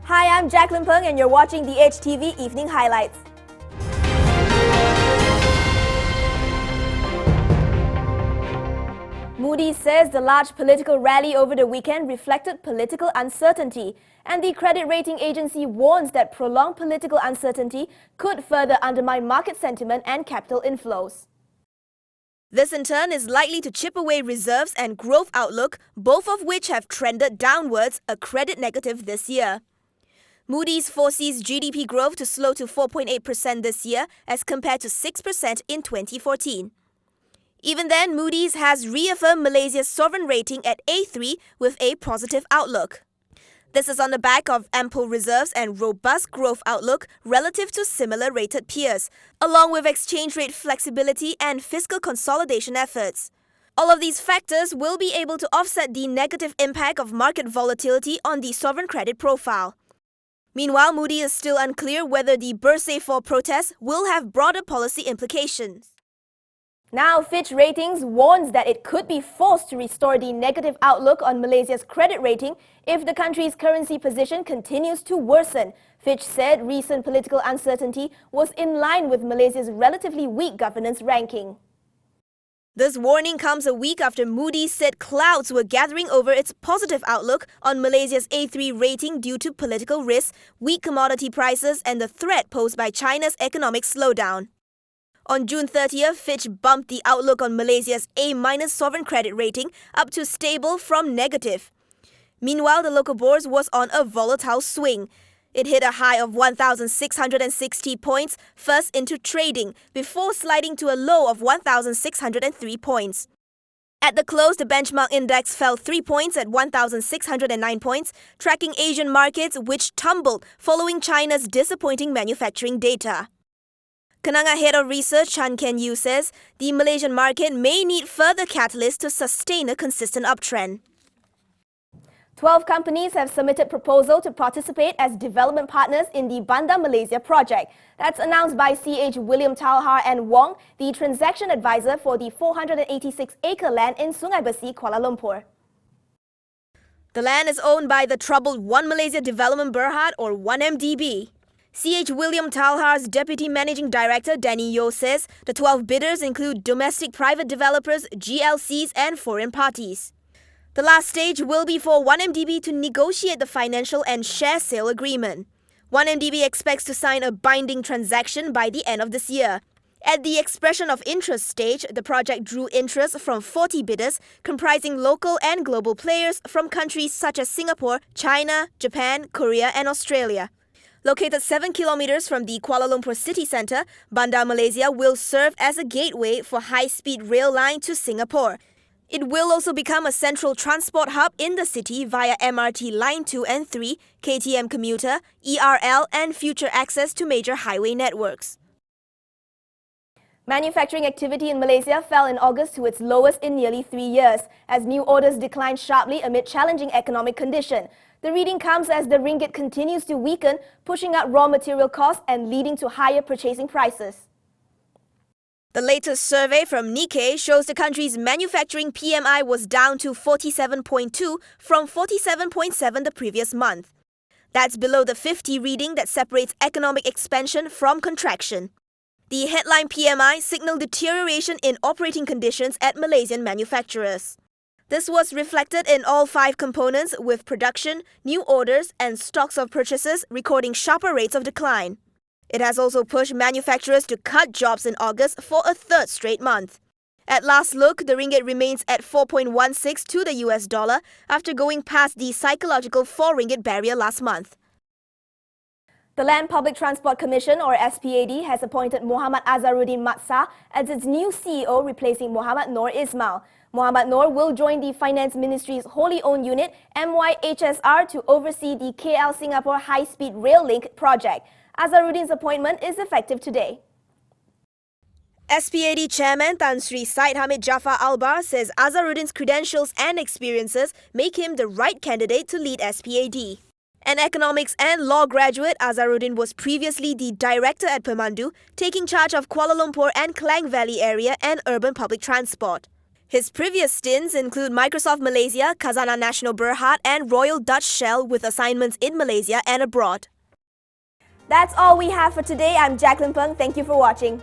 Hi, I'm Jacqueline Peng and you're watching the HTV Evening Highlights. Moodys says the large political rally over the weekend reflected political uncertainty, and the credit rating agency warns that prolonged political uncertainty could further undermine market sentiment and capital inflows. This in turn is likely to chip away reserves and growth outlook, both of which have trended downwards, a credit negative this year. Moodys foresees GDP growth to slow to 4.8% this year as compared to 6% in 2014. Even then, Moodys has reaffirmed Malaysia's sovereign rating at A3 with a positive outlook. This is on the back of ample reserves and robust growth outlook relative to similar rated peers, along with exchange rate flexibility and fiscal consolidation efforts. All of these factors will be able to offset the negative impact of market volatility on the sovereign credit profile. Meanwhile, Moody is still unclear whether the Bersih 4 protests will have broader policy implications. Now, Fitch Ratings warns that it could be forced to restore the negative outlook on Malaysia's credit rating if the country's currency position continues to worsen. Fitch said recent political uncertainty was in line with Malaysia's relatively weak governance ranking. This warning comes a week after Moodys said clouds were gathering over its positive outlook on Malaysia's A3 rating due to political risks, weak commodity prices and the threat posed by China's economic slowdown. On June 30th, Fitch bumped the outlook on Malaysia's A- sovereign credit rating up to stable from negative. Meanwhile, the local bourse was on a volatile swing. It hit a high of 1,660 points first into trading, before sliding to a low of 1,603 points. At the close, the benchmark index fell 3 points at 1,609 points, tracking Asian markets which tumbled following China's disappointing manufacturing data. Kenanga Head of Research Chan Ken Yew says the Malaysian market may need further catalysts to sustain a consistent uptrend. 12 companies have submitted proposals to participate as development partners in the Bandar Malaysia project. That's announced by CH William Talhar and Wong, the transaction advisor for the 486-acre land in Sungai Besi, Kuala Lumpur. The land is owned by the troubled One Malaysia Development Berhad or 1MDB. CH William Talhar's Deputy Managing Director Danny Yeo says the 12 bidders include domestic private developers, GLCs and foreign parties. The last stage will be for 1MDB to negotiate the financial and share sale agreement. 1MDB expects to sign a binding transaction by the end of this year. At the expression of interest stage, the project drew interest from 40 bidders comprising local and global players from countries such as Singapore, China, Japan, Korea and Australia. Located 7 kilometers from the Kuala Lumpur city centre, Bandar Malaysia will serve as a gateway for high-speed rail line to Singapore. It will also become a central transport hub in the city via MRT Line 2 and 3, KTM commuter, ERL and future access to major highway networks. Manufacturing activity in Malaysia fell in August to its lowest in nearly 3 years, as new orders declined sharply amid challenging economic conditions. The reading comes as the ringgit continues to weaken, pushing up raw material costs and leading to higher purchasing prices. The latest survey from Nikkei shows the country's manufacturing PMI was down to 47.2 from 47.7 the previous month. That's below the 50 reading that separates economic expansion from contraction. The headline PMI signaled deterioration in operating conditions at Malaysian manufacturers. This was reflected in all 5 components, with production, new orders and stocks of purchases recording sharper rates of decline. It has also pushed manufacturers to cut jobs in August for a third straight month. At last look, the ringgit remains at 4.16 to the US dollar after going past the psychological 4 ringgit barrier last month. The Land Public Transport Commission, or SPAD, has appointed Muhammad Azharuddin Matsa as its new CEO, replacing Muhammad Noor Ismail. Muhammad Noor will join the Finance Ministry's wholly owned unit, MYHSR, to oversee the KL-Singapore High-Speed Rail Link project. Azharuddin's appointment is effective today. SPAD Chairman Tan Sri Syed Hamid Jafar Albar says Azharuddin's credentials and experiences make him the right candidate to lead SPAD. An economics and law graduate, Azharuddin was previously the director at Pemandu, taking charge of Kuala Lumpur and Klang Valley area and urban public transport. His previous stints include Microsoft Malaysia, Khazanah Nasional Berhad and Royal Dutch Shell with assignments in Malaysia and abroad. That's all we have for today. I'm Jacqueline Peng. Thank you for watching.